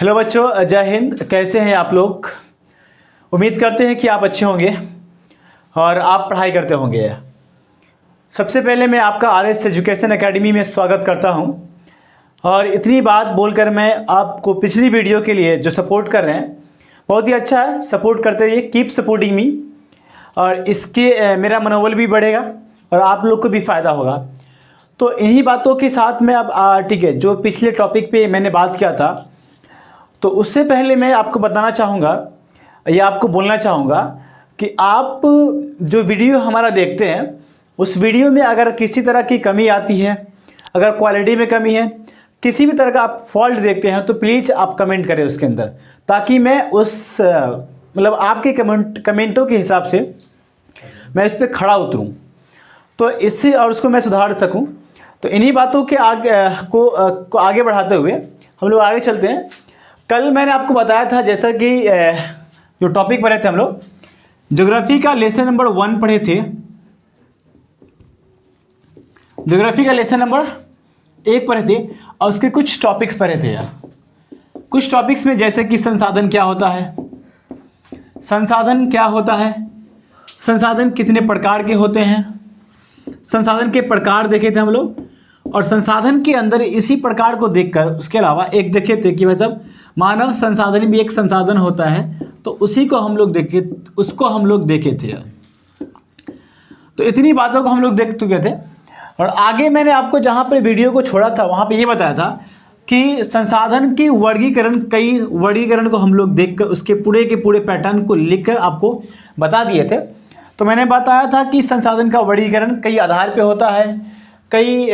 Hello बच्चों, जय हिंद। कैसे हैं आप लोग? उम्मीद करते हैं कि आप अच्छे होंगे और आप पढ़ाई करते होंगे। सबसे पहले मैं आपका आरएस एजुकेशन एकेडमी में स्वागत करता हूं और इतनी बात बोलकर मैं आपको पिछली वीडियो के लिए जो सपोर्ट कर रहे हैं बहुत ही अच्छा है। सपोर्ट करते रहिए, कीप सपोर्टिंग मी, और इसके मेरा मनोबल भी बढ़ेगा और आप लोग को भी फ़ायदा होगा। तो इन्हीं बातों के साथ मैं अब ठीक है, जो पिछले टॉपिक पे मैंने बात किया था तो उससे पहले मैं आपको बताना चाहूँगा या आपको बोलना चाहूँगा कि आप जो वीडियो हमारा देखते हैं उस वीडियो में अगर किसी तरह की कमी आती है, अगर क्वालिटी में कमी है, किसी भी तरह का आप फॉल्ट देखते हैं तो प्लीज़ आप कमेंट करें उसके अंदर, ताकि मैं उस मतलब आपके कमेंटों के हिसाब से मैं इस पर खड़ा उतरूँ तो इससे और उसको मैं सुधार सकूँ। तो इन्हीं बातों के को आगे बढ़ाते हुए हम लोग आगे चलते हैं। कल मैंने आपको बताया था, जैसा कि जो टॉपिक पढ़े थे हम लोग ज्योग्राफी का लेसन नंबर 1 पढ़े थे। ज्योग्राफी का लेसन नंबर 1 पढ़े थे और उसके कुछ टॉपिक्स पढ़े थे यार। कुछ टॉपिक्स में जैसे कि संसाधन क्या होता है, संसाधन क्या होता है, संसाधन कितने प्रकार के होते हैं, संसाधन के प्रकार देखे थे हम लोग। और संसाधन के अंदर इसी प्रकार को देखकर उसके अलावा एक देखे थे कि मतलब मानव संसाधन भी एक संसाधन होता है, तो उसको हम लोग देखे थे। तो इतनी बातों को हम लोग देख चुके थे और आगे मैंने आपको जहाँ पर वीडियो को छोड़ा था वहाँ पे ये बताया था कि संसाधन की वर्गीकरण को हम लोग देखकर उसके पूरे के पूरे पैटर्न को लिखकर आपको बता दिए थे। तो मैंने बताया था कि संसाधन का वर्गीकरण कई आधार पे होता है, कई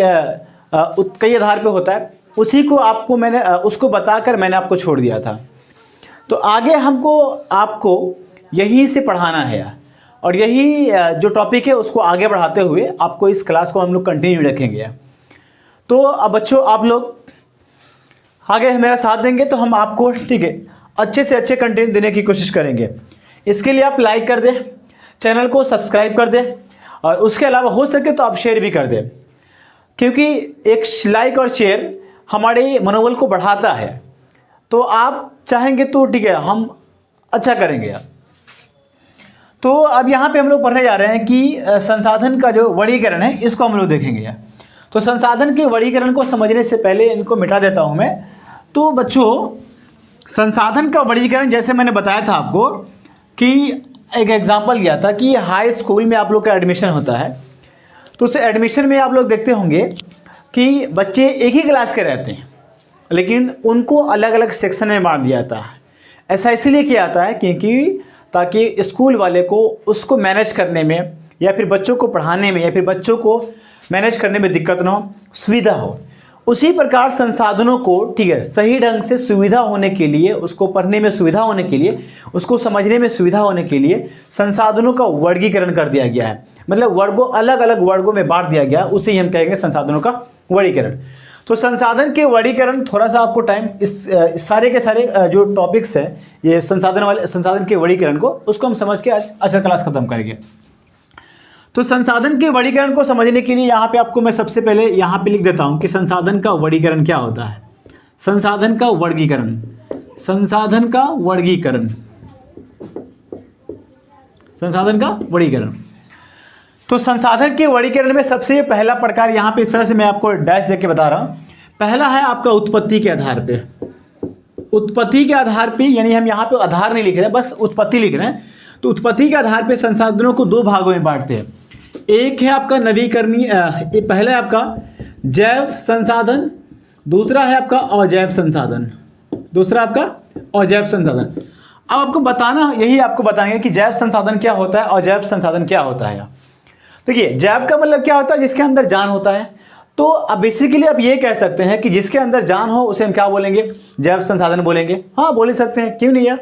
आधार पे होता है। उसी को आपको मैंने उसको बताकर मैंने आपको छोड़ दिया था। तो आगे आपको यहीं से पढ़ाना है और यही जो टॉपिक है उसको आगे बढ़ाते हुए आपको इस क्लास को हम लोग कंटिन्यू रखेंगे। तो अब बच्चों, आप लोग आगे मेरा साथ देंगे तो हम आपको ठीक है अच्छे से अच्छे कंटेंट देने की कोशिश करेंगे। इसके लिए आप लाइक कर दें, चैनल को सब्सक्राइब कर दें और उसके अलावा हो सके तो आप शेयर भी कर दें, क्योंकि एक लाइक और शेयर हमारे मनोबल को बढ़ाता है। तो आप चाहेंगे तो ठीक है, हम अच्छा करेंगे यार। तो अब यहाँ पे हम लोग पढ़ने जा रहे हैं कि संसाधन का जो वर्गीकरण है इसको हम लोग देखेंगे यार। तो संसाधन के वर्गीकरण को समझने से पहले इनको मिटा देता हूँ मैं। तो बच्चों, संसाधन का वर्गीकरण जैसे मैंने बताया था आपको कि एक एग्जाम्पल दिया था कि हाई स्कूल में आप लोग का एडमिशन होता है, तो उस एडमिशन में आप लोग देखते होंगे कि बच्चे एक ही क्लास के रहते हैं लेकिन उनको अलग अलग सेक्शन में बांट दिया जाता है। ऐसा इसलिए किया जाता है क्योंकि ताकि स्कूल वाले को उसको मैनेज करने में या फिर बच्चों को पढ़ाने में या फिर बच्चों को मैनेज करने में दिक्कत ना हो, सुविधा हो। उसी प्रकार संसाधनों को ठीक है सही ढंग से सुविधा होने के लिए, उसको पढ़ने में सुविधा होने के लिए, उसको समझने में सुविधा होने के लिए संसाधनों का वर्गीकरण कर दिया गया है। मतलब वर्गों, अलग अलग वर्गों में बांट दिया गया, उसे ही हम कहेंगे संसाधनों का वर्गीकरण। तो संसाधन के वर्गीकरण, थोड़ा सा आपको टाइम इस सारे के सारे जो टॉपिक्स हैं ये संसाधन के वर्गीकरण को, उसको हम समझ के आज अच्छा क्लास खत्म करेंगे। तो संसाधन के वर्गीकरण को समझने के लिए यहाँ पे आपको मैं सबसे पहले यहाँ पे लिख देता हूँ कि संसाधन का वर्गीकरण क्या होता है। संसाधन का वर्गीकरण, संसाधन का वर्गीकरण, संसाधन का वर्गीकरण। तो संसाधन के वर्गीकरण में सबसे पहला प्रकार यहाँ पे इस तरह से मैं आपको डैश देके बता रहा हूँ। पहला है आपका उत्पत्ति के आधार पे। उत्पत्ति के आधार पे, यानी हम यहाँ पे आधार नहीं लिख रहे हैं, बस उत्पत्ति लिख रहे हैं। तो उत्पत्ति के आधार पे संसाधनों को 2 भागों में बांटते हैं। एक है आपका नवीकरणीय, पहला है आपका जैव संसाधन, दूसरा है आपका अजैव संसाधन, दूसरा आपका अजैव संसाधन। अब आपको बताना, यही आपको बताएंगे कि जैव संसाधन क्या होता है, अजैव संसाधन क्या होता है। देखिए, जैव का मतलब क्या होता है, जिसके अंदर जान होता है। तो अब बेसिकली आप ये कह सकते हैं कि जिसके अंदर जान हो उसे हम क्या बोलेंगे, जैव संसाधन बोलेंगे। हाँ, बोल ही सकते हैं, क्यों नहीं यार।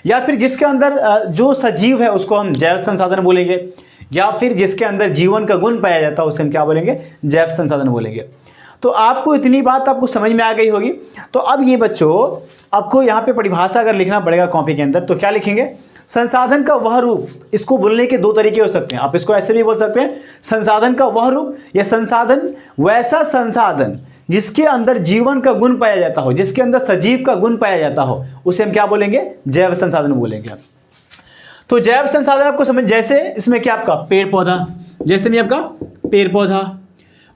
या फिर जिसके अंदर जो सजीव है उसको हम जैव संसाधन बोलेंगे, या फिर जिसके अंदर जीवन का गुण पाया जाता है उसे हम क्या बोलेंगे, जैव संसाधन बोलेंगे। तो आपको इतनी बात आपको समझ में आ गई होगी। तो अब ये बच्चों, आपको यहाँ पे परिभाषा अगर लिखना पड़ेगा कॉपी के अंदर, तो क्या लिखेंगे, संसाधन का वह रूप। इसको बोलने के 2 तरीके हो सकते हैं। आप इसको ऐसे भी बोल सकते हैं, संसाधन का वह रूप, या संसाधन वैसा संसाधन जिसके अंदर जीवन का गुण पाया जाता हो, जिसके अंदर सजीव का गुण पाया जाता हो, उसे हम क्या बोलेंगे? जैव संसाधन बोलेंगे। तो जैव संसाधन आपको समझ, जैसे इसमें क्या आपका पेड़ पौधा, जैसे में आपका पेड़ पौधा,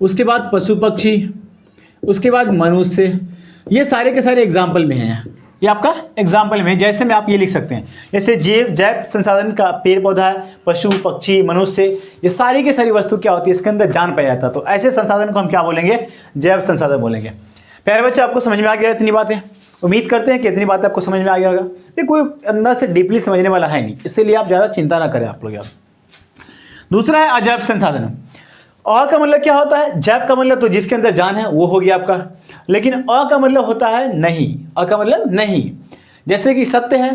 उसके बाद पशु पक्षी, उसके बाद मनुष्य, ये सारे के सारे एग्जाम्पल में हैं। ये आपका एग्जाम्पल में, जैसे में आप ये लिख सकते हैं, जैसे जैव संसाधन का पेड़ पौधा है, पशु पक्षी मनुष्य, ये सारी की सारी वस्तु क्या होती है, इसके अंदर जान पाया जाता है। तो ऐसे संसाधन को हम क्या बोलेंगे? जैव संसाधन बोलेंगे। प्यारे बच्चे, आपको समझ में आ गया इतनी बातें? उम्मीद करते हैं कि इतनी बातें आपको समझ में आ गया होगा। ये कोई अंदर से डीपली समझने वाला है नहीं, इसलिए आप ज़्यादा चिंता ना करें आप लोग। यार दूसरा है अजैव संसाधन। अ का मतलब क्या होता है? जैव का मतलब तो जिसके अंदर जान है वो हो गया आपका, लेकिन अ का मतलब होता है नहीं। अ का मतलब नहीं, जैसे कि सत्य है,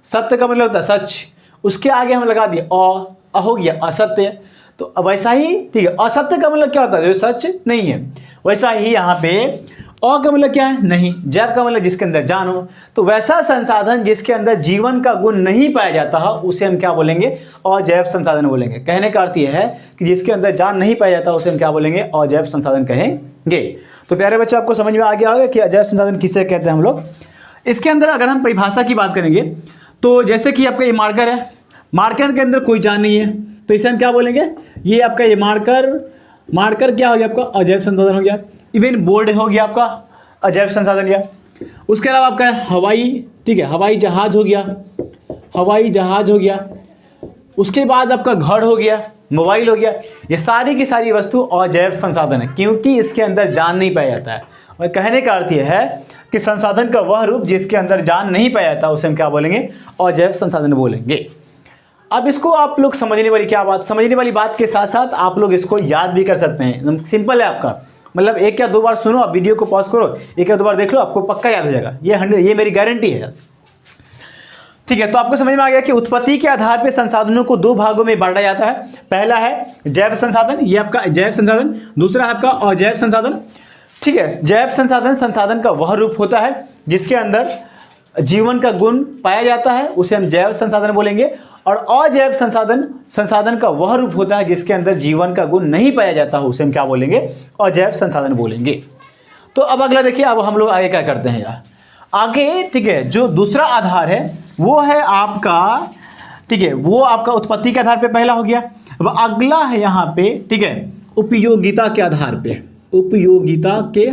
सत्य का मतलब होता है सच, उसके आगे हम लगा दिए अ हो गया असत्य। तो वैसा ही, ठीक है, असत्य का मतलब क्या होता है? जो सच नहीं है। वैसा ही यहाँ पे अ का मतलब क्या है? नहीं। जैव का मतलब जिसके अंदर जान हो। तो वैसा संसाधन जिसके अंदर जीवन का गुण नहीं पाया जाता है उसे हम क्या बोलेंगे? अजैव संसाधन बोलेंगे। कहने का अर्थ यह है कि जिसके अंदर जान नहीं पाया जाता उसे हम क्या बोलेंगे? अजैव संसाधन कहेंगे। तो प्यारे बच्चे, आपको समझ में आ गया होगा कि अजैव संसाधन किसे कहते हैं हम लोग। इसके अंदर अगर हम परिभाषा की बात करेंगे तो जैसे कि आपका ये मार्कर है, मार्कर के अंदर कोई जान नहीं है, तो इसे हम क्या बोलेंगे? ये आपका ये मार्कर क्या हो गया? आपका अजैव संसाधन हो गया। इवन बोर्ड हो गया आपका अजैव संसाधन गया। उसके अलावा आपका हवाई, ठीक है, हवाई जहाज हो गया, हवाई जहाज हो गया। उसके बाद आपका घर हो गया, मोबाइल हो गया। ये सारी की सारी वस्तु अजैव संसाधन है, क्योंकि इसके अंदर जान नहीं पाया जाता है। और कहने का अर्थ यह है कि संसाधन का वह रूप जिसके अंदर जान नहीं पाया जाता उसे हम क्या बोलेंगे? अजैव संसाधन बोलेंगे। अब इसको आप लोग समझने वाली क्या बात, समझने वाली बात के साथ साथ आप लोग इसको याद भी कर सकते हैं। एकदम सिंपल है आपका, मतलब एक या दो बार सुनो, आप वीडियो को पॉज करो, एक या दो बार देख लो, आपको पक्का याद हो जाएगा। ये मेरी गारंटी है। ठीक है, तो आपको समझ में आ गया कि उत्पत्ति के आधार पर संसाधनों को दो भागों में बांटा जाता है। पहला है जैव संसाधन, ये आपका जैव संसाधन। दूसरा है आपका अजैव संसाधन। ठीक है, जैव संसाधन संसाधन का वह रूप होता है जिसके अंदर जीवन का गुण पाया जाता है, उसे हम जैव संसाधन बोलेंगे। और अजैव संसाधन का वह रूप होता है जिसके अंदर जीवन का गुण नहीं पाया जाता है, उसे हम क्या बोलेंगे? अजैव संसाधन बोलेंगे। तो अब अगला देखिए, अब हम लोग आगे क्या करते हैं यार आगे। ठीक है, जो दूसरा आधार है वो है आपका, ठीक है, वो आपका उत्पत्ति के आधार पे पहला हो गया। अब अगला है यहाँ पे, ठीक है, उपयोगिता के आधार पे, उपयोगिता के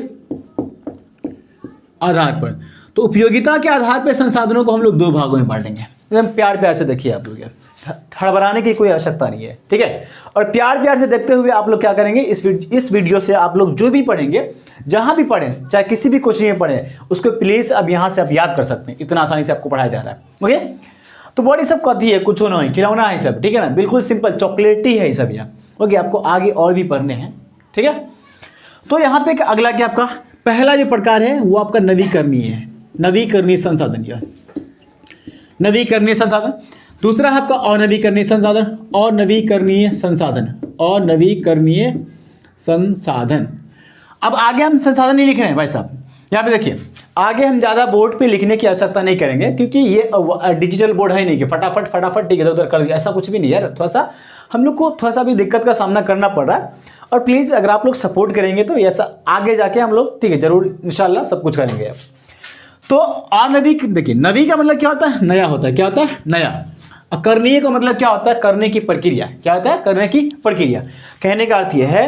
आधार पर। तो उपयोगिता के आधार पर संसाधनों को हम लोग दो भागों में बांटेंगे। एकदम प्यार प्यार से देखिए आप लोग, हड़बड़ाने की कोई आवश्यकता नहीं है। ठीक है, और प्यार प्यार से देखते हुए आप लोग क्या करेंगे? इस वीडियो से आप लोग जो भी पढ़ेंगे, जहां भी पढ़ें, चाहे किसी भी कोचिंग में पढ़ें, उसको प्लीज अब यहां से आप याद कर सकते हैं। इतना आसानी से आपको पढ़ाया जा रहा है। ओके, तो बॉडी सब कथी है, कुछ नहीं, खिलौना है सब। ठीक है ना, बिल्कुल सिंपल चॉकलेटी है ये सब यहाँ। ओके, आपको आगे और भी पढ़ने हैं। ठीक है, तो यहाँ पे अगला क्या आपका पहला जो प्रकार है वो आपका नवीकरणीय है, नवीकरणीय संसाधन। यह नवीकरणीय संसाधन। दूसरा है आपका अनवीकरणीय संसाधन, अनवीकरणीय संसाधन, अनवीकरणीय संसाधन। अब आगे हम संसाधन नहीं लिख रहे हैं भाई साहब, यहाँ पे देखिए, आगे हम ज़्यादा बोर्ड पे लिखने की आवश्यकता नहीं करेंगे, क्योंकि ये डिजिटल बोर्ड है नहीं कि फटाफट ठीक है इधर उधर कर दिया, ऐसा कुछ भी नहीं है। थोड़ा सा हम लोग को थोड़ा सा भी दिक्कत का सामना करना पड़ रहा है। और प्लीज़ अगर आप लोग सपोर्ट करेंगे तो ऐसा आगे जाके हम लोग, ठीक है, जरूर इंशाल्लाह सब कुछ करेंगे। तो अनवी, देखिए, नवी का मतलब क्या होता है? नया होता है। क्या होता है? नया। और करणीय का मतलब क्या होता है? करने की प्रक्रिया। क्या होता है? करने की प्रक्रिया। कहने का अर्थ यह है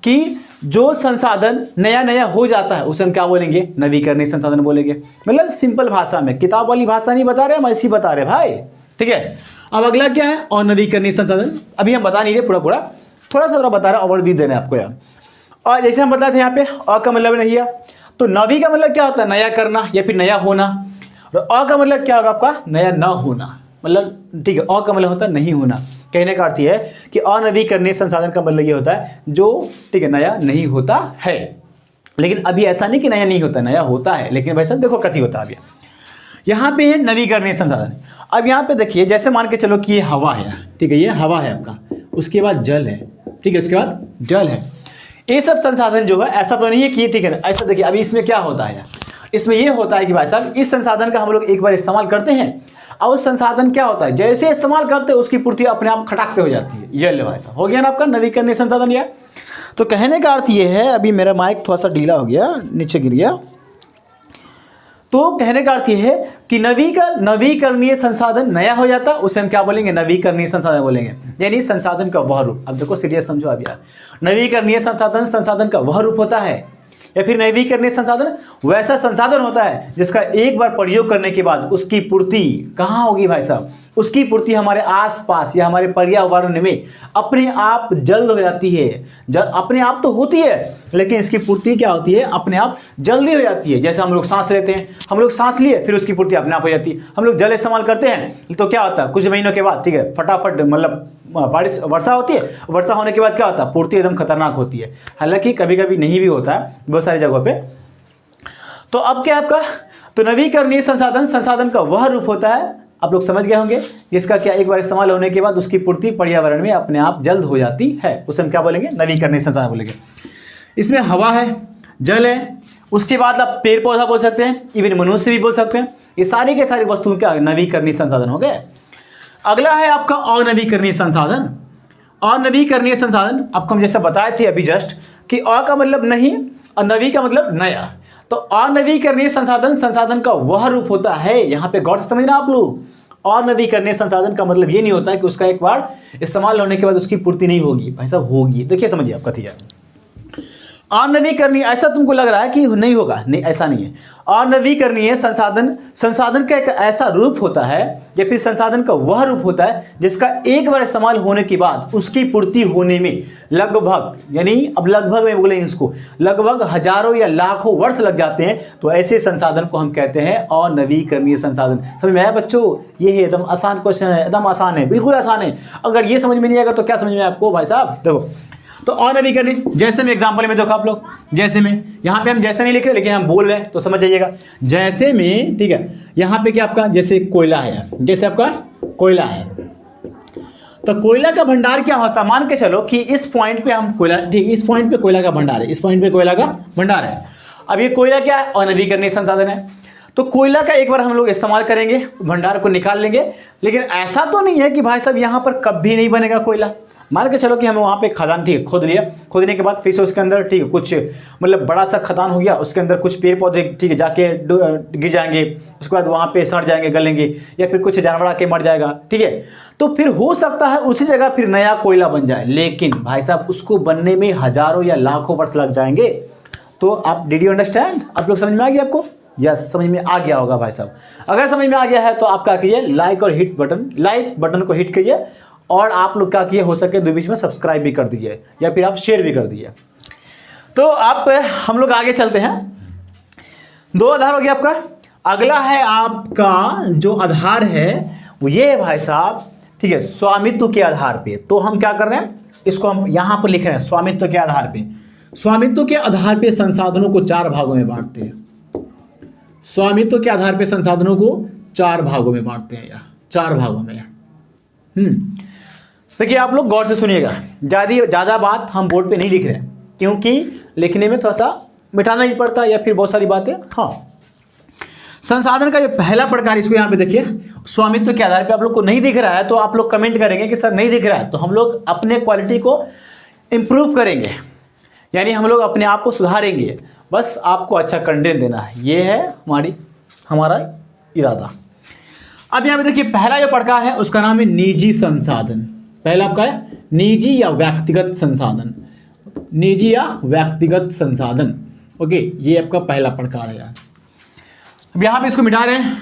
कि जो संसाधन नया नया हो जाता है उसे हम क्या बोलेंगे? नवीकरणीय संसाधन बोलेंगे। मतलब सिंपल भाषा में, किताब वाली भाषा नहीं बता रहे, हम ऐसी बता रहे भाई। ठीक है, अब अगला क्या है? अनवीकरणीय संसाधन। अभी हम बता नहीं रहे पूरा, थोड़ा सा बता रहे, ओवरव्यू दे रहे हैं आपको यार। और जैसे हम बताए थे यहाँ पे अ का मतलब नहीं है, तो नवी का मतलब क्या होता है? नया करना या फिर नया होना। और अ का मतलब क्या होगा आपका? नया न होना। मतलब ठीक है, अ का मतलब होता है नहीं होना। कहने का अर्थ यह है कि अनवीकरणीय संसाधन का मतलब ये होता है जो, ठीक है, नया नहीं होता है। लेकिन अभी ऐसा नहीं कि नया नहीं होता, नया होता है, लेकिन वैसा देखो कथी होता है। अभी यहाँ पे है नवीकरणीय संसाधन। अब यहाँ पे देखिए, जैसे मान के चलो कि ये हवा है, ठीक है, ये हवा है आपका, उसके बाद जल है, ठीक है, उसके बाद जल है। ये सब संसाधन जो है, ऐसा तो नहीं है कि, ठीक है, ऐसा देखिए अभी इसमें क्या होता है, इसमें ये होता है कि भाई साहब इस संसाधन का हम लोग एक बार इस्तेमाल करते हैं और उस संसाधन क्या होता है, जैसे इस्तेमाल करते हैं उसकी पूर्ति अपने आप खटाक से हो जाती है। ये ले भाई साहब, हो गया ना आपका नवीकरणीय संसाधन। यह तो कहने का अर्थ ये है, अभी मेरा माइक थोड़ा सा ढीला हो गया, नीचे गिर गया। तो कहने का अर्थ ये है कि नवीकरणीय संसाधन नया हो जाता, उसे हम क्या बोलेंगे? नवीकरणीय संसाधन बोलेंगे। यानी संसाधन का वह रूप, अब देखो सीरियस समझो अब यार, नवीकरणीय संसाधन का वह रूप होता है, या फिर नवीकरणीय संसाधन वैसा संसाधन होता है जिसका एक बार प्रयोग करने के बाद उसकी पूर्ति कहाँ होगी भाई साहब? उसकी पूर्ति हमारे आसपास या हमारे पर्यावरण में अपने आप जल्द हो जाती है। अपने आप तो होती है, लेकिन इसकी पूर्ति क्या होती है? अपने आप जल्दी हो जाती है। जैसे हम लोग सांस लेते हैं, हम लोग सांस लिए फिर उसकी पूर्ति अपने आप हो जाती है। हम लोग जल इस्तेमाल करते हैं तो क्या होता है? कुछ महीनों के बाद, ठीक है, फटाफट मतलब बारिश वर्षा होती है, वर्षा होने के बाद क्या होता है? पूर्ति एकदम खतरनाक होती है। हालांकि कभी कभी नहीं भी होता है बहुत सारी जगहों पे। तो अब क्या आपका, तो नवीकरणीय संसाधन का वह रूप होता है, आप लोग समझ गए होंगे, जिसका क्या एक बार इस्तेमाल होने के बाद उसकी पूर्ति पर्यावरण में अपने आप जल्द हो जाती है। उसे हम क्या बोलेंगे? नवीकरणीय संसाधन बोलेंगे। इसमें हवा है, जल है, उसके बाद आप पेड़ पौधा बोल सकते हैं, इवन मनुष्य भी बोल सकते हैं। ये सारी के सारी वस्तुओं क्या नवीकरणीय संसाधन हो गए। अगला है आपका अनवीकरणीय संसाधन। अनवीकरणीय संसाधन आपको हम जैसे बताए थे अभी जस्ट कि अ का मतलब नहीं और नवी का मतलब नया। तो अनवीकरणीय संसाधन का वह रूप होता है, यहां पे गौर से समझना आप लोग। अनवीकरणीय संसाधन का मतलब ये नहीं होता है कि उसका एक बार इस्तेमाल होने के बाद उसकी पूर्ति नहीं होगी, भाई साहब होगी। देखिए समझिए आप कथिया अनवीकरणीय, ऐसा तुमको लग रहा है कि नहीं होगा, नहीं ऐसा नहीं है। अनवीकरणीय संसाधन का एक ऐसा रूप होता है या फिर संसाधन का वह रूप होता है जिसका एक बार इस्तेमाल होने के बाद उसकी पूर्ति होने में लगभग, यानी अब लगभग में बोलेंगे इसको, लगभग हजारों या लाखों वर्ष लग जाते हैं। तो ऐसे संसाधन को हम कहते हैं अनवीकरणीय संसाधन। समझ में आया बच्चों? ये है एकदम आसान क्वेश्चन है, एकदम आसान है, बिल्कुल आसान है। अगर ये समझ में नहीं आएगा तो क्या समझ में आपको भाई साहब? देखो तो अनवीकरणीय, जैसे में एग्जांपल में देखो आप लोग, जैसे में यहाँ पे हम जैसे नहीं लिख रहे लेकिन हम बोल रहे हैं तो समझ जाइएगा। जैसे में, ठीक है, यहाँ पे क्या आपका जैसे कोयला है यार, जैसे आपका कोयला है, तो कोयला का भंडार क्या होता है? मान के चलो कि इस पॉइंट पे हम कोयला, ठीक, इस पॉइंट पे कोयला का भंडार है, इस पॉइंट पे कोयला का भंडार है। अब ये कोयला क्या है? अनवीकरणीय संसाधन है। तो कोयला का एक बार हम लोग इस्तेमाल करेंगे, भंडार को निकाल लेंगे, लेकिन ऐसा तो नहीं है कि भाई साहब यहाँ पर कभी नहीं बनेगा कोयला। मान के चलो कि हमें वहाँ पे खदान, ठीक है, खोद लिया, खोदने के बाद फिर से उसके अंदर, ठीक है, कुछ मतलब बड़ा सा खदान हो गया, उसके अंदर कुछ पेड़ पौधे, ठीक है, जाके गिर जाएंगे, उसके बाद वहाँ पे सड़ जाएंगे, गलेंगे, या फिर कुछ जानवर आके मर जाएगा, ठीक है। तो फिर हो सकता है उसी जगह फिर नया कोयला बन जाए, लेकिन भाई साहब उसको बनने में हजारों या लाखों वर्ष लग जाएंगे। तो आप डिड यू अंडरस्टैंड? आप लोग समझ में आ गया आपको? यस, समझ में आ गया होगा भाई साहब। अगर समझ में आ गया है तो आप क्या कीजिए, लाइक बटन को हिट कीजिए, और आप लोग क्या किए, हो सके दो बीच में सब्सक्राइब भी कर दीजिए या फिर आप शेयर भी कर दीजिए। तो आप हम लोग आगे चलते हैं। दो आधार हो गया आपका। अगला है आपका जो आधार है वो ये है भाई साहब, ठीक है, स्वामित्व के आधार पे। तो हम क्या कर रहे हैं, इसको हम यहां पर लिख रहे हैं स्वामित्व के आधार पे। स्वामित्व के आधार पे संसाधनों को 4 भागों में बांटते हैं। स्वामित्व के आधार पे संसाधनों को 4 भागों में बांटते हैं, या 4 भागों में। देखिए आप लोग गौर से सुनिएगा, ज़्यादा बात हम बोर्ड पे नहीं लिख रहे हैं क्योंकि लिखने में थोड़ा सा मिटाना ही पड़ता है या फिर बहुत सारी बातें। हाँ, संसाधन का जो पहला प्रकार, इसको यहाँ पे देखिए, स्वामित्व के आधार पे। आप लोग को नहीं दिख रहा है तो आप लोग कमेंट करेंगे कि सर नहीं दिख रहा है, तो हम लोग अपने क्वालिटी को इम्प्रूव करेंगे, यानी हम लोग अपने आप को सुधारेंगे। बस आपको अच्छा कंटेंट देना है, ये है हमारा इरादा। अब यहाँ पे देखिए पहला जो प्रकार है उसका नाम है निजी संसाधन। पहला आपका है निजी या व्यक्तिगत संसाधन, निजी या व्यक्तिगत संसाधन। ओके, ये आपका पहला प्रकार है यार। अब यहाँ पे इसको मिटा रहे हैं।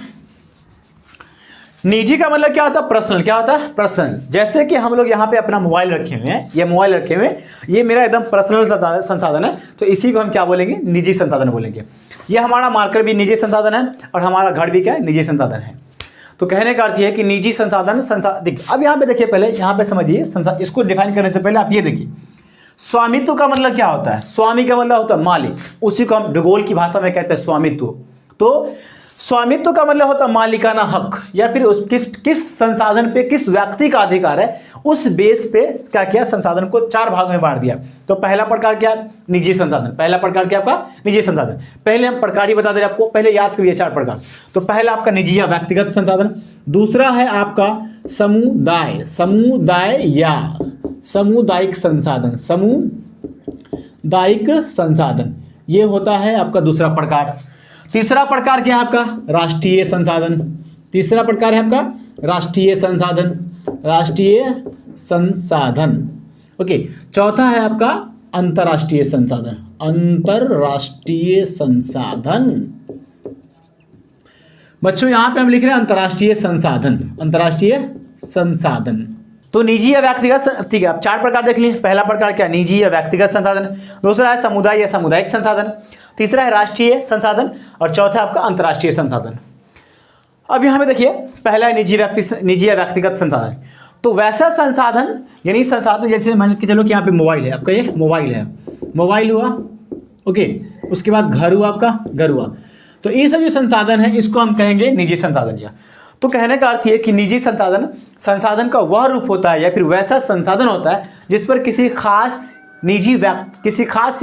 निजी का मतलब क्या होता है? पर्सनल। क्या होता है? पर्सनल। जैसे कि हम लोग यहाँ पे अपना मोबाइल रखे हुए हैं, ये मोबाइल रखे हुए हैं, ये मेरा एकदम पर्सनल संसाधन है, तो इसी को हम क्या बोलेंगे? निजी संसाधन बोलेंगे। ये हमारा मार्कर भी निजी संसाधन है और हमारा घर भी क्या है? निजी संसाधन है। तो कहने का अर्थ है कि निजी संसाधन देखिए, अब यहाँ पे देखिए, पहले यहाँ पे समझिए, इसको डिफाइन करने से पहले आप ये देखिए, स्वामित्व का मतलब क्या होता है? स्वामी का मतलब होता है मालिक, उसी को हम भूगोल की भाषा में कहते हैं स्वामित्व। तो स्वामित्व का मतलब होता है मालिकाना हक, या फिर उस किस संसाधन पे किस व्यक्ति का अधिकार है, उस बेस पे क्या किया? संसाधन को 4 भाग में बांट दिया। तो पहला प्रकार क्या? निजी संसाधन। पहला प्रकार क्या आपका? निजी संसाधन। पहले हम प्रकार ही बता दे रहे आपको, पहले याद करिए 4 प्रकार। तो पहला आपका निजी या व्यक्तिगत संसाधन, दूसरा है आपका समुदाय या सामुदायिक संसाधन, सामुदायिक संसाधन, ये होता है आपका दूसरा प्रकार। तीसरा प्रकार क्या है आपका? राष्ट्रीय संसाधन। तीसरा प्रकार है आपका राष्ट्रीय संसाधन, राष्ट्रीय संसाधन। ओके, चौथा है आपका अंतर्राष्ट्रीय संसाधन, अंतर्राष्ट्रीय संसाधन। बच्चों यहां पे हम लिख रहे हैं अंतर्राष्ट्रीय संसाधन, अंतर्राष्ट्रीय संसाधन। तो निजी या व्यक्तिगत, ठीक है, आप चार प्रकार देख लिए। पहला प्रकार क्या? निजी या व्यक्तिगत संसाधन। दूसरा है समुदाय या सामुदायिक संसाधन। तीसरा है राष्ट्रीय संसाधन और चौथा आपका अंतर्राष्ट्रीय संसाधन। अब यहाँ पे देखिए, पहला है निजी या व्यक्तिगत संसाधन। तो वैसा संसाधन यानी संसाधन, जैसे मान के चलो कि यहाँ पे मोबाइल है आपका, ये मोबाइल है, मोबाइल हुआ, ओके, उसके बाद घर हुआ आपका, घर हुआ। तो ये सब जो संसाधन है इसको हम कहेंगे निजी संसाधन। या तो कहने का अर्थ ये कि निजी संसाधन संसाधन का वह रूप होता है या फिर वैसा संसाधन होता है जिस पर किसी खास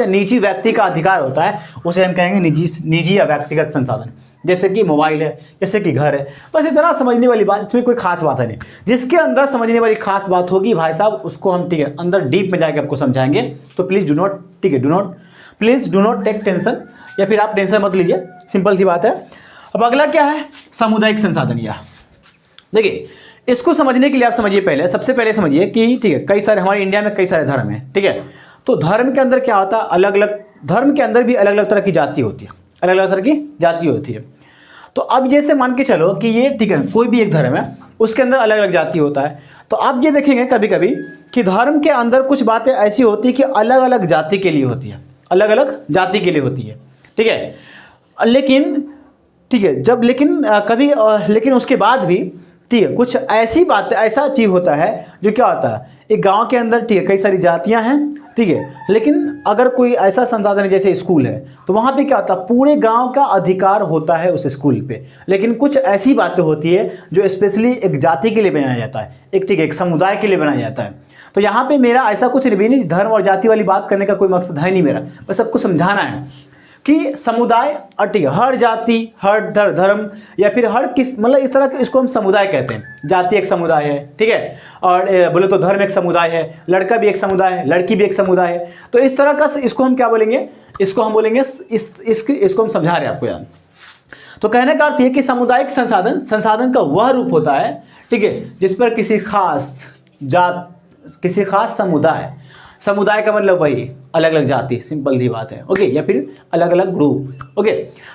या निजी व्यक्ति का अधिकार होता है, उसे हम कहेंगे निजी या व्यक्तिगत संसाधन। जैसे कि मोबाइल है, जैसे कि घर है, बस इतना समझने वाली बात, इसमें कोई खास बात है नहीं। जिसके अंदर समझने वाली खास बात होगी भाई साहब, उसको हम, ठीक है, अंदर डीप में जाके आपको समझाएंगे। तो प्लीज डू नॉट, ठीक है, please do not take tension, या फिर आप टेंशन मत लीजिए, सिंपल सी बात है। अब अगला क्या है? सामुदायिक संसाधन। या देखिए, इसको समझने के लिए आप समझिए, पहले सबसे पहले समझिए कि, ठीक है, कई सारे हमारे इंडिया में कई सारे धर्म हैं, ठीक है। तो धर्म के अंदर क्या होता है? अलग अलग धर्म के अंदर भी अलग अलग तरह की जाति होती है, अलग अलग तरह की जाति होती है। तो अब जैसे मान के चलो कि ये, ठीक है, कोई भी एक धर्म है, उसके अंदर अलग अलग जाति होता है। तो आप ये देखेंगे कभी कभी कि धर्म के अंदर कुछ बातें ऐसी होती है कि अलग अलग जाति के लिए होती है, अलग अलग जाति के लिए होती है, ठीक है। लेकिन, ठीक है, जब लेकिन उसके बाद भी, ठीक है, कुछ ऐसी बात, ऐसा चीज होता है जो क्या होता है, एक गांव के अंदर, ठीक है, कई सारी जातियां हैं, ठीक है, लेकिन अगर कोई ऐसा संसाधन है जैसे स्कूल है, तो वहां पे क्या होता है, पूरे गांव का अधिकार होता है उस स्कूल पे। लेकिन कुछ ऐसी बातें होती है जो स्पेशली एक जाति के लिए बनाया जाता है, एक, ठीक है, एक समुदाय के लिए बनाया जाता है। तो यहाँ पे मेरा ऐसा कुछ नहीं, धर्म और जाति वाली बात करने का कोई मकसद है नहीं मेरा, बस सबको समझाना है कि समुदाय और, ठीक है, हर जाति, हर धर्म या फिर हर किस, मतलब इस तरह के, इसको हम समुदाय कहते हैं। जाति एक समुदाय है, ठीक है, और बोले तो धर्म एक समुदाय है, लड़का भी एक समुदाय है, लड़की भी एक समुदाय है। तो इस तरह का, इसको हम क्या बोलेंगे, इसको हम बोलेंगे, इसको हम समझा रहे हैं आपको यार। तो कहने का अर्थ ये कि सामुदायिक संसाधन का वह रूप होता है, ठीक है, जिस पर किसी खास जात, किसी खास समुदाय का मतलब वही अलग अलग जाति, सिंपल सी बात है, ओके, या फिर अलग अलग ग्रुप, ओके।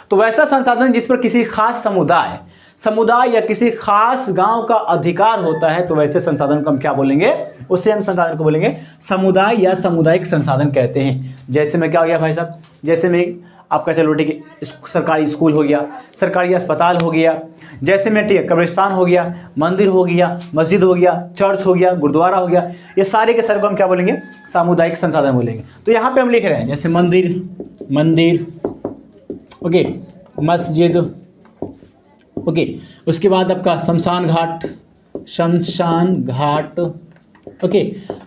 तो वैसा संसाधन जिस पर किसी खास समुदाय या किसी खास गांव का अधिकार होता है, तो वैसे संसाधन को हम क्या बोलेंगे, उससे हम संसाधन को बोलेंगे समुदाय या सामुदायिक संसाधन कहते हैं। जैसे में क्या हो गया भाई साहब, जैसे में आपका, चलो ठीक है, सरकारी स्कूल हो गया, सरकारी अस्पताल हो गया, जैसे में, ठीक है, कब्रिस्तान हो गया, मंदिर हो गया, मस्जिद हो गया, चर्च हो गया, गुरुद्वारा हो गया, ये सारे के सारे को हम क्या बोलेंगे, सामुदायिक संसाधन बोलेंगे। तो यहाँ पे हम लिख रहे हैं जैसे मंदिर, ओके, मस्जिद, ओके, उसके बाद आपका शमशान घाट, ओके,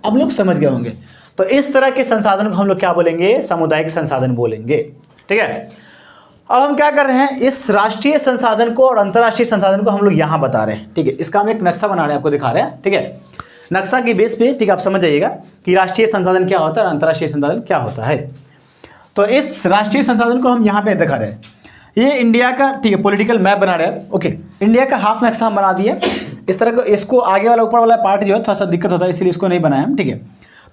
अब लोग समझ गए होंगे। तो इस तरह के संसाधन को हम लोग क्या बोलेंगे, सामुदायिक संसाधन बोलेंगे, ठीक है। अब हम क्या कर रहे हैं, इस राष्ट्रीय संसाधन को और अंतर्राष्ट्रीय संसाधन को हम लोग यहाँ बता रहे हैं, ठीक है। इसका हम एक नक्शा बना रहे हैं, आपको दिखा रहे हैं, ठीक है। नक्शा की बेस पे, ठीक है, आप समझ जाइएगा कि राष्ट्रीय संसाधन क्या होता है और अंतर्राष्ट्रीय संसाधन क्या होता है। तो इस राष्ट्रीय संसाधन को हम यहाँ पे दिखा रहे हैं, ये इंडिया का, ठीक है, पॉलिटिकल मैप बना रहे हैं, ओके। इंडिया का हाफ नक्शा हम बना दिए इस तरह को। इसको आगे वाला, ऊपर वाला पार्ट जो है थोड़ा सा दिक्कत होता है, इसलिए इसको नहीं बनाया हम, ठीक है।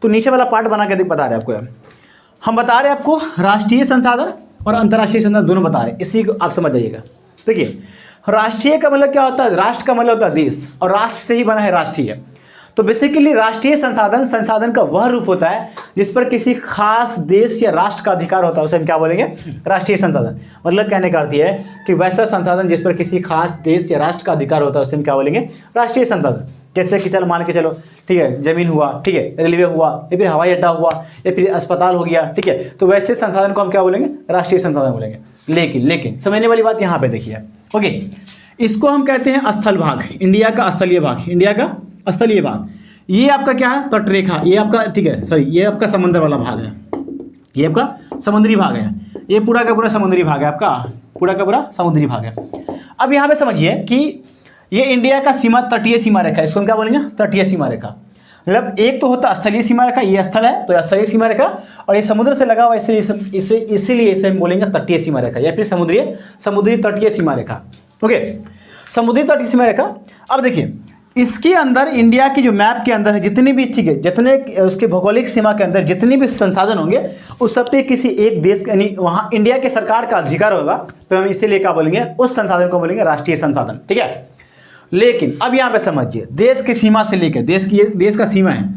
तो नीचे वाला पार्ट बना के बता रहे हैं आपको, हम बता रहे हैं आपको राष्ट्रीय संसाधन और अंतर्राष्ट्रीय संसाधन दोनों बता रहे हैं, इसी को आप समझ जाइएगा। देखिए, राष्ट्रीय का मतलब क्या होता है, राष्ट्र का मतलब होता है देश, और राष्ट्र से ही बना है राष्ट्रीय। तो बेसिकली राष्ट्रीय संसाधन का वह रूप होता है जिस पर किसी खास देश या राष्ट्र का अधिकार होता है, उसे हम क्या बोलेंगे, राष्ट्रीय संसाधन। मतलब कहने का अर्थ यह है कि वैसा संसाधन जिस पर किसी खास देश या राष्ट्र का अधिकार होता है, उसे हम क्या बोलेंगे, राष्ट्रीय संसाधन। जैसे कि चलो मान के चलो, ठीक है, जमीन हुआ, ठीक है, रेलवे हुआ, या फिर हवाई अड्डा हुआ, या फिर अस्पताल हो गया, ठीक है। तो वैसे संसाधन को हम क्या बोलेंगे, राष्ट्रीय संसाधन बोलेंगे। लेकिन समझने वाली बात यहाँ पे देखिए, ओके, इसको हम कहते हैं स्थल भाग, इंडिया का स्थलीय भाग। ये आपका क्या है, तटरेखा, ये आपका, ठीक है, सॉरी, ये आपका समंदर वाला भाग है, ये आपका समुद्री भाग है, ये पूरा का पूरा समुद्री भाग है, आपका पूरा का पूरा समुद्री भाग है। अब यहाँ पे समझिए कि ये इंडिया का तटीय सीमा रेखा, इसको हम क्या बोलेंगे, तटीय सीमा रेखा। मतलब एक तो होता स्थलीय सीमा रेखा, ये स्थल है तो स्थलीय सीमा रेखा, और ये समुद्र से लगा हुआ इसीलिए इसे हम बोलेंगे तटीय सीमा रेखा या फिर समुद्री तटीय सीमा रेखा। ओके, समुद्री तटीय सीमा रेखा। अब देखिए इसके अंदर इंडिया की जो मैप के अंदर है जितनी भी, ठीक है, जितने उसके भौगोलिक सीमा के अंदर जितने भी संसाधन होंगे उस सब पे किसी एक देश यानी वहाँ इंडिया के सरकार का अधिकार होगा, तो हम इसीलिए क्या बोलेंगे, उस संसाधन को बोलेंगे राष्ट्रीय संसाधन। ठीक है, लेकिन अब यहाँ पे समझिए देश की सीमा से लेकर देश का सीमा है,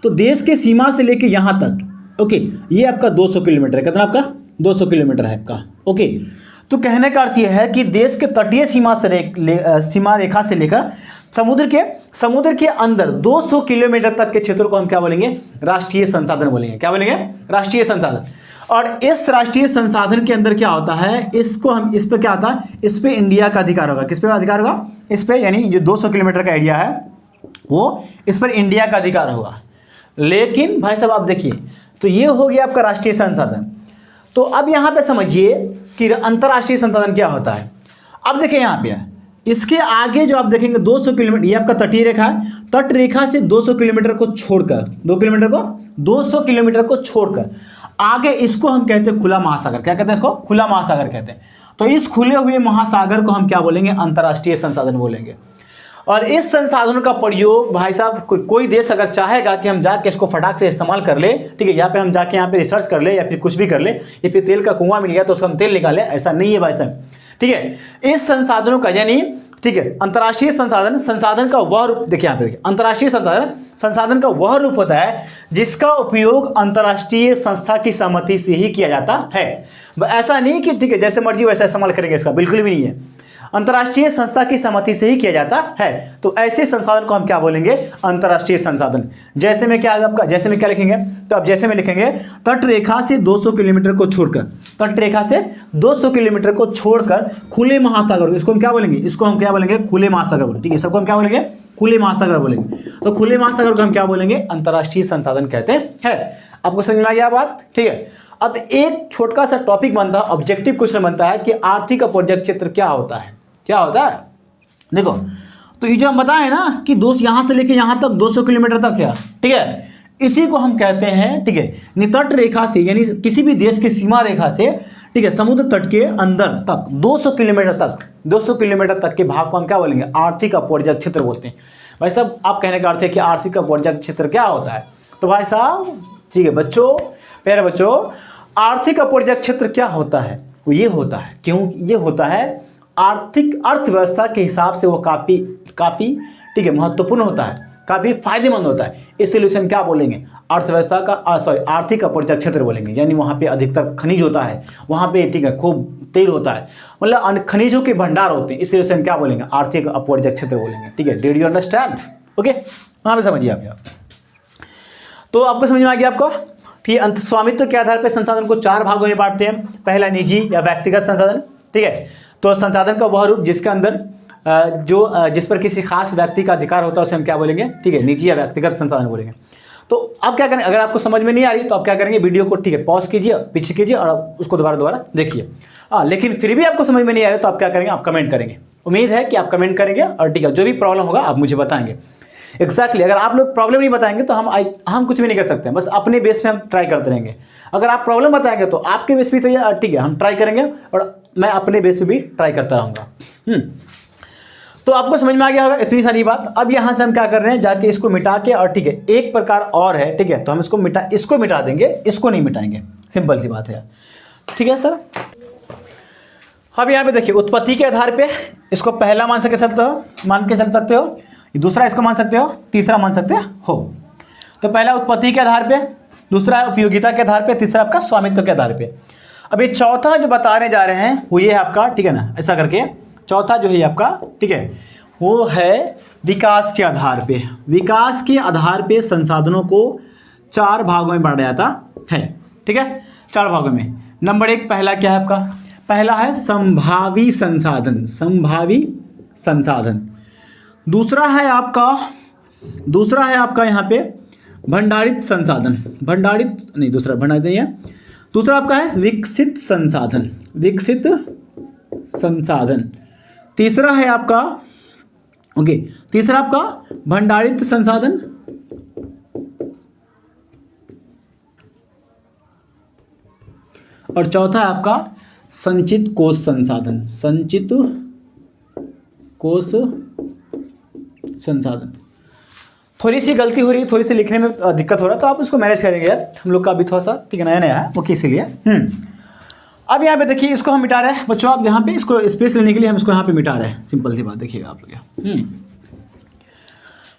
तो देश की सीमा से लेकर यहाँ तक, ओके, ये आपका 200 किलोमीटर है। कितना आपका 200 किलोमीटर है आपका। ओके, तो कहने का अर्थ यह है कि देश के तटीय सीमा रेखा से लेकर समुद्र के अंदर 200 किलोमीटर तक के क्षेत्र को हम क्या बोलेंगे, राष्ट्रीय संसाधन बोलेंगे। क्या बोलेंगे, राष्ट्रीय संसाधन। और इस राष्ट्रीय संसाधन के अंदर क्या होता है, इसको हम, इस पे क्या होता है, इस पे इंडिया का अधिकार होगा। किस पे अधिकार होगा, इस पे, यानी जो 200 किलोमीटर का एरिया है वो इस पर इंडिया का अधिकार होगा। लेकिन भाई साहब आप देखिए, तो ये हो गया आपका राष्ट्रीय संसाधन। तो अब यहाँ पे समझिए कि अंतर्राष्ट्रीय संसाधन क्या होता है। अब देखिए यहाँ पे इसके आगे जो आप देखेंगे 200 किलोमीटर, ये आपका तटीय रेखा है, तट रेखा से 200 किलोमीटर को छोड़कर 200 किलोमीटर को छोड़कर आगे इसको हम कहते हैं खुला महासागर। क्या कहते हैं इसको, खुला महासागर कहते हैं। तो इस खुले हुए महासागर को हम क्या बोलेंगे, अंतर्राष्ट्रीय संसाधन बोलेंगे। और इस संसाधनों का प्रयोग भाई साहब कोई देश अगर चाहेगा कि हम जाके इसको फटाक से इस्तेमाल कर ले, ठीक है, यहाँ पे हम जाके यहाँ पे रिसर्च कर ले या फिर कुछ भी कर ले, या फिर तेल का कुआं मिल गया तो उसका हम तेल निकाले, ऐसा नहीं है भाई साहब। ठीक है, इस संसाधनों का यानी, ठीक है, अंतर्राष्ट्रीय संसाधन का वह रूप, देखिए यहाँ पे देखिए, अंतर्राष्ट्रीय संसाधन का वह रूप होता है जिसका उपयोग अंतर्राष्ट्रीय संस्था की सहमति से ही किया जाता है। ऐसा नहीं कि ठीक है जैसे मर्जी वैसा इस्तेमाल करेंगे, इसका बिल्कुल भी नहीं है, अंतर्राष्ट्रीय संस्था की सहमति से ही किया जाता है। तो ऐसे संसाधन को हम क्या बोलेंगे, अंतर्राष्ट्रीय संसाधन। जैसे में क्या आपका, जैसे में क्या लिखेंगे, तो अब जैसे में लिखेंगे तट रेखा से 200 किलोमीटर को छोड़कर, तट रेखा से 200 किलोमीटर को छोड़कर खुले महासागर, इसको हम क्या बोलेंगे, इसको हम क्या बोलेंगे, खुले महासागर बोलेंगे। ठीक है, सबको हम क्या बोलेंगे, खुले महासागर बोलेंगे। तो खुले महासागर को हम क्या बोलेंगे, अंतर्राष्ट्रीय संसाधन कहते हैं। आपको समझ में आ गया बात। ठीक है, अब एक छोटा सा टॉपिक बनता है, ऑब्जेक्टिव क्वेश्चन बनता है कि आर्थिक अपवर्जक क्षेत्र क्या होता है, क्या होता है। देखो, तो ये जो हम बताए ना कि यहाँ से लेके यहाँ तक 200 किलोमीटर तक है, ठीक है, इसी को हम कहते हैं, ठीक है, नितट रेखा से, यानी किसी भी देश की सीमा रेखा से, ठीक है, समुद्र तट के अंदर तक 200 किलोमीटर तक के भाग को हम क्या बोलेंगे, आर्थिक अपवर्जक क्षेत्र बोलते हैं। भाई साहब आप कहने का अर्थ है कि आर्थिक अपवर्जक क्षेत्र क्या होता है, तो भाई साहब ठीक है बच्चों, प्यारे बच्चों, आर्थिक अपवर्जक क्षेत्र क्या होता है, वो ये होता है, क्यों ये होता है, आर्थिक अर्थव्यवस्था के हिसाब से वो काफ़ी ठीक है महत्वपूर्ण होता है, काफ़ी फायदेमंद होता है। इसलिए उसे हम क्या बोलेंगे, अर्थव्यवस्था का आर्थिक अपवर्जक क्षेत्र बोलेंगे। यानी वहाँ पे अधिकतर खनिज होता है, वहाँ पे ठीक है खूब तेल होता है, मतलब खनिजों के भंडार होते हैं, इसलिए उसे हम क्या बोलेंगे, आर्थिक अपवर्जक क्षेत्र बोलेंगे। ठीक है, डिड यू अंडरस्टैंड। ओके, वहाँ पे समझिए आप। तो आपको समझ में आ गया आपको। ठीक है, स्वामित्व के आधार पर संसाधन को 4 भागों में बांटते हैं। पहला निजी या व्यक्तिगत संसाधन। ठीक है, तो संसाधन का वह रूप जिसके अंदर जिस पर किसी खास व्यक्ति का अधिकार होता है उसे हम क्या बोलेंगे, ठीक है, निजी या व्यक्तिगत संसाधन बोलेंगे। तो अब क्या करें, अगर आपको समझ में नहीं आ रही तो आप क्या करेंगे, वीडियो को ठीक है पॉज कीजिए, पीछे कीजिए और उसको दोबारा देखिए। लेकिन फिर भी आपको समझ में नहीं आ रही तो आप क्या करेंगे, आप कमेंट करेंगे। उम्मीद है कि आप कमेंट करेंगे और ठीक है जो भी प्रॉब्लम होगा आप मुझे बताएंगे। एक्जैक्टली अगर आप लोग प्रॉब्लम नहीं बताएंगे तो हम कुछ भी नहीं कर सकते हैं, बस अपने बेस पे हम ट्राई करते रहेंगे। अगर आप प्रॉब्लम बताएंगे तो आपके बेस पे तो ये ठीक है हम ट्राई करेंगे और मैं अपने बेस पे भी ट्राई करता रहूँगा। तो आपको समझ में आ गया होगा इतनी सारी बात। अब यहाँ से हम क्या कर रहे हैं, जाके इसको मिटा के, और ठीक है एक प्रकार और है, ठीक है, तो हम इसको मिटा देंगे, इसको नहीं मिटाएंगे, सिंपल सी बात है। ठीक है सर। अब यहाँ पे देखिए उत्पत्ति के आधार पे इसको पहला मान के चल सकते हो, दूसरा इसको मान सकते हो, तीसरा मान सकते हो। तो पहला उत्पत्ति के आधार पे, दूसरा उपयोगिता के आधार पे, तीसरा आपका स्वामित्व के आधार पे। अब ये चौथा जो बताने जा रहे हैं वो ये है आपका, ठीक है ना, ऐसा करके चौथा जो है आपका, ठीक है, वो है विकास के आधार पे। विकास के आधार पे संसाधनों को 4 भागों में बांटा जाता है। ठीक है, 4 भागों में। नंबर 1 पहला क्या है आपका, पहला है संभावी संसाधन। दूसरा है आपका यहाँ पे भंडारित संसाधन, भंडारित नहीं है। दूसरा आपका है विकसित संसाधन। तीसरा है आपका भंडारित संसाधन। और चौथा है आपका संचित कोष संसाधन, संचित कोष संसाधन। थोड़ी सी गलती हो रही है, थोड़ी सी लिखने में दिक्कत हो रहा है, तो आप इसको मैनेज करेंगे यार, हम लोग का अभी थोड़ा सा ठीक है नया नया है वो इसीलिए। अब यहाँ पे देखिए इसको हम मिटा रहे हैं बच्चों, आप यहाँ पे इसको स्पेस लेने के लिए हम इसको यहाँ पे मिटा रहे हैं, सिंपल सी बात देखिएगा आप लोग।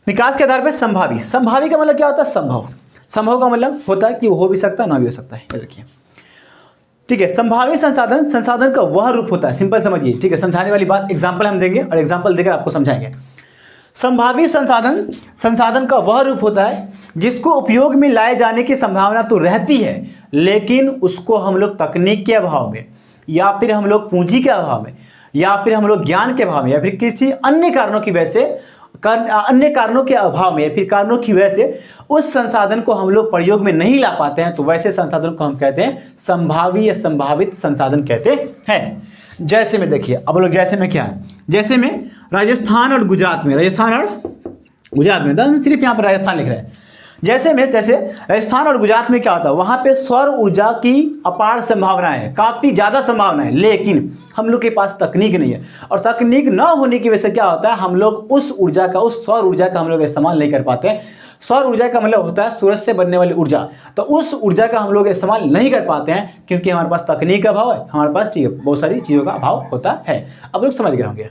विकास के आधार पर संभावी, संभावी का मतलब क्या होता है? संभव। संभव का मतलब होता है कि वो हो भी सकता है ना भी हो सकता है, ये देखिए ठीक है। संभावी संसाधन, संसाधन का वह रूप होता है, सिंपल समझिए ठीक है, समझाने वाली बात एग्जाम्पल हम देंगे और एग्जाम्पल देकर आपको समझाएंगे। संभावी संसाधन, संसाधन का वह रूप होता है जिसको उपयोग में लाए जाने की संभावना तो रहती है, लेकिन उसको हम लोग तकनीक के अभाव में या फिर हम लोग पूंजी के अभाव में या फिर हम लोग ज्ञान के अभाव में या फिर किसी अन्य कारणों की वजह से, अन्य कारणों के अभाव में या फिर कारणों की वजह से उस संसाधन को हम लोग प्रयोग में नहीं ला पाते हैं, तो वैसे संसाधन को हम कहते हैं संभावी या संभावित संसाधन कहते हैं। जैसे में देखिए अब लोग, जैसे में क्या है, जैसे में राजस्थान और गुजरात में, राजस्थान और गुजरात में, हम सिर्फ यहाँ पर राजस्थान लिख रहे हैं। जैसे में जैसे राजस्थान और गुजरात में क्या होता है, वहाँ पे सौर ऊर्जा की अपार संभावनाएं है, काफ़ी ज़्यादा संभावना है, लेकिन हम लोग के पास तकनीक नहीं है, और तकनीक न होने की वजह से क्या होता है, हम लोग उस ऊर्जा का, उस सौर ऊर्जा का हम लोग इस्तेमाल नहीं कर पाते हैं। सौर ऊर्जा का मतलब होता है सूरज से बनने वाली ऊर्जा, तो उस ऊर्जा का हम लोग इस्तेमाल नहीं कर पाते हैं क्योंकि हमारे पास तकनीक का अभाव है, हमारे पास ठीक है बहुत सारी चीज़ों का अभाव होता है। अब लोग समझ गए होंगे।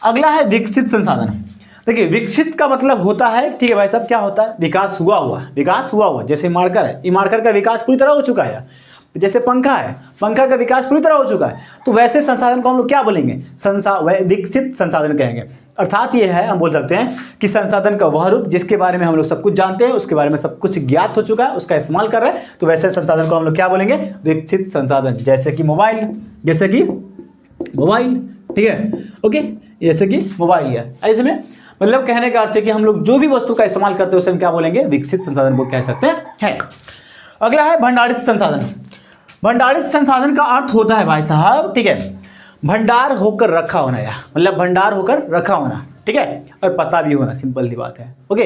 अगला है विकसित संसाधन। देखिए विकसित का मतलब होता है ठीक है भाई साहब, क्या होता है? विकास हुआ हुआ, विकास हुआ हुआ। जैसे मार्कर है, मार्कर का विकास पूरी तरह हो चुका है। जैसे पंखा है, पंखा का विकास पूरी तरह हो चुका है, तो वैसे संसाधन को हम लोग क्या बोलेंगे? विकसित संसाधन कहेंगे। अर्थात ये है, हम बोल सकते हैं कि संसाधन का वह रूप जिसके बारे में हम लोग सब कुछ जानते हैं, उसके बारे में सब कुछ ज्ञात हो चुका है, उसका इस्तेमाल कर रहे हैं, तो वैसे संसाधन को हम लोग क्या बोलेंगे? विकसित संसाधन। जैसे कि मोबाइल, जैसे कि मोबाइल ठीक है, ओके, जैसे कि मोबाइल है। ऐसे में मतलब कहने का अर्थ है कि हम लोग जो भी वस्तु का इस्तेमाल करते हैं उसे हम क्या बोलेंगे? विकसित संसाधन को कह सकते हैं। अगला है भंडारित संसाधन। भंडारित संसाधन का अर्थ होता है भाई साहब ठीक है, भंडार होकर रखा होना, या मतलब भंडार होकर रखा होना ठीक है, और पता भी होना, सिंपल सी बात है। ओके,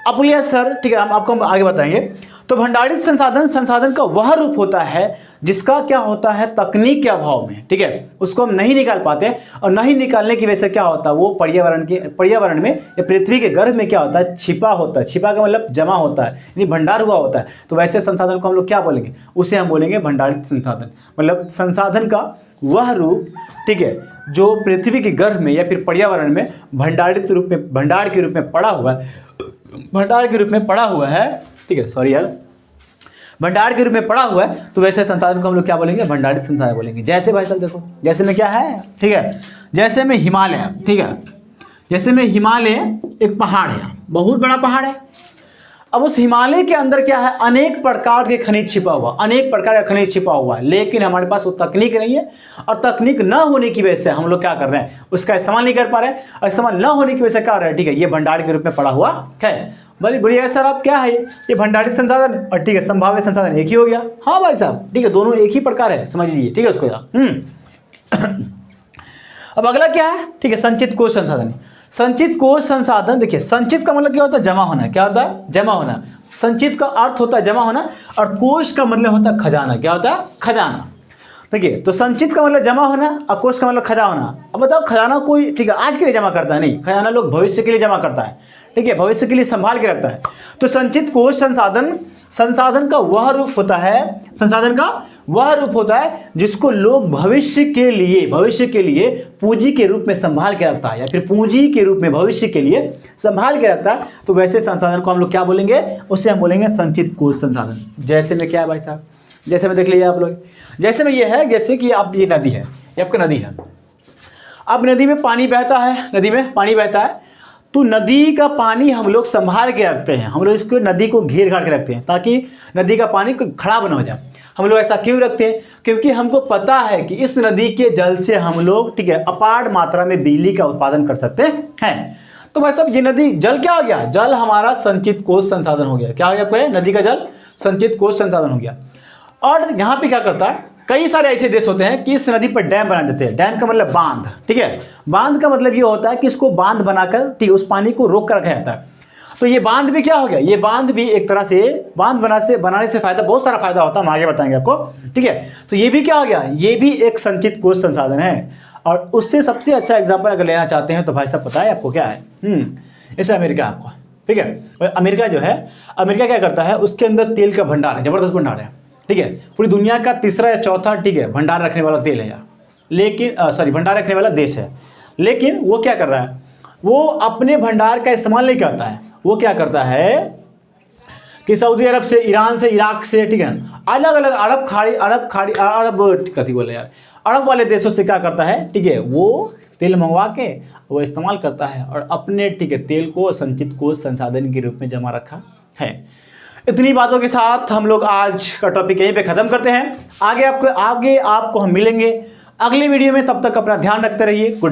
अब बोलिए सर ठीक है, हम आपको आगे बताएंगे। तो भंडारित संसाधन, संसाधन का वह रूप होता है जिसका क्या होता है? तकनीक के अभाव में ठीक है, उसको हम नहीं निकाल पाते, और नहीं निकालने की वजह से क्या होता है? वो पर्यावरण में या पृथ्वी के गर्भ में क्या होता है? छिपा होता है। छिपा का मतलब जमा होता है, यानी भंडार हुआ होता है, तो वैसे संसाधन को हम लोग क्या बोलेंगे? उसे हम बोलेंगे भंडारित संसाधन। मतलब संसाधन का वह रूप ठीक है जो पृथ्वी के गर्भ में या फिर पर्यावरण में भंडारित रूप में, भंडार के रूप में पड़ा हुआ है, भंडार के रूप में पड़ा हुआ है ठीक है, सॉरी यार, भंडार के रूप में पड़ा हुआ है, तो वैसे संसाधन को हम लोग क्या बोलेंगे? भंडारित संसाधन बोलेंगे। जैसे भाई साहब देखो, जैसे में क्या है ठीक है, जैसे में हिमालय ठीक है, जैसे में हिमालय एक पहाड़ है, बहुत बड़ा पहाड़ है। अब उस हिमालय के अंदर क्या है? अनेक प्रकार के खनिज छिपा हुआ, अनेक प्रकार का खनिज छिपा हुआ है, लेकिन हमारे पास वो तकनीक नहीं है, और तकनीक न होने की वजह से हम लोग क्या कर रहे हैं? उसका इस्तेमाल नहीं कर पा रहे हैं, और इस्तेमाल न होने की वजह से क्या हो रहा है? ठीक है, ये भंडार के रूप में पड़ा हुआ है। बोलिए सर आप क्या है ये भंडारित संसाधन और ठीक है संभावित संसाधन एक ही हो गया? हाँ भाई साहब ठीक है, दोनों एक ही प्रकार है, समझ लीजिए ठीक है उसको। अब अगला क्या है? ठीक है, संचित कोष संसाधन। संचित कोष संसाधन, देखिए संचित का मतलब क्या होता है? जमा होना। क्या होता है? जमा होना। संचित का अर्थ होता है जमा होना, और कोष का मतलब होता है खजाना। क्या होता है? खजाना। देखिए तो संचित का मतलब जमा होना और कोष का मतलब खजाना होना। अब बताओ खजाना कोई ठीक है आज के लिए जमा करता है? नहीं, खजाना लोग भविष्य के लिए जमा करता है ठीक है, भविष्य के लिए संभाल के रखता है। तो संचित कोष संसाधन, संसाधन का वह रूप होता है, संसाधन का वह रूप होता है जिसको लोग भविष्य के लिए पूंजी के रूप में संभाल के रखता है, या फिर पूंजी के रूप में भविष्य के लिए संभाल के रखता है, तो वैसे संसाधन को हम लोग क्या बोलेंगे? उसे हम बोलेंगे संचित कोष संसाधन। जैसे में क्या है भाई साहब? जैसे में देख लीजिए आप लोग, जैसे में ये है जैसे कि आप, ये नदी है, ये आपका नदी है। अब नदी में पानी बहता है, नदी में पानी बहता है, तो नदी का पानी हम लोग संभाल के रखते हैं, हम लोग इसको नदी को घेर घाट के रखते हैं ताकि नदी का पानी खराब ना हो जाए। हम लोग ऐसा क्यों रखते हैं? क्योंकि हमको पता है कि इस नदी के जल से हम लोग ठीक है अपार मात्रा में बिजली का उत्पादन कर सकते हैं। तो भाई साहब ये नदी जल क्या हो गया? जल हमारा संचित कोष संसाधन हो गया। क्या हो गया? कोई नदी का जल संचित कोष संसाधन हो गया। और यहाँ पे क्या करता है, कई सारे ऐसे देश होते हैं कि इस नदी पर डैम बना देते हैं। डैम का मतलब बांध, ठीक है। बांध का मतलब ये होता है कि इसको बांध बनाकर ठीक उस पानी को रोक कर रखा जाता है। तो ये बांध भी क्या हो गया, ये बांध भी एक तरह से बांध बनाने से फायदा, बहुत सारा फायदा होता है, हम आगे बताएंगे आपको, ठीक है। तो ये भी क्या हो गया, ये भी एक संचित कोष संसाधन है। और उससे सबसे अच्छा एग्जांपल अगर लेना चाहते हैं तो भाई साहब पता है आपको क्या है, जैसे अमेरिका आपको, ठीक है। और अमेरिका जो है, अमेरिका क्या करता है, उसके अंदर तेल का भंडार है, जबरदस्त भंडार है, ठीक है। पूरी दुनिया का तीसरा या चौथा, ठीक है, भंडार रखने वाला तेल है यार, लेकिन भंडार रखने वाला देश है। लेकिन वो क्या कर रहा है, वो अपने भंडार का इस्तेमाल नहीं करता है, वो क्या करता है कि सऊदी अरब से, ईरान से, इराक से, ठीक है, अलग अलग अरब वाले देशों से क्या करता है, ठीक है, वो तेल मंगवा के वो इस्तेमाल करता है और अपने, ठीक है, तेल को संचित कोष संसाधन के रूप में जमा रखा है। इतनी बातों के साथ हम लोग आज का टॉपिक यहीं पे खत्म करते हैं। आगे आपको हम मिलेंगे अगले वीडियो में, तब तक अपना ध्यान रखते रहिए। गुड।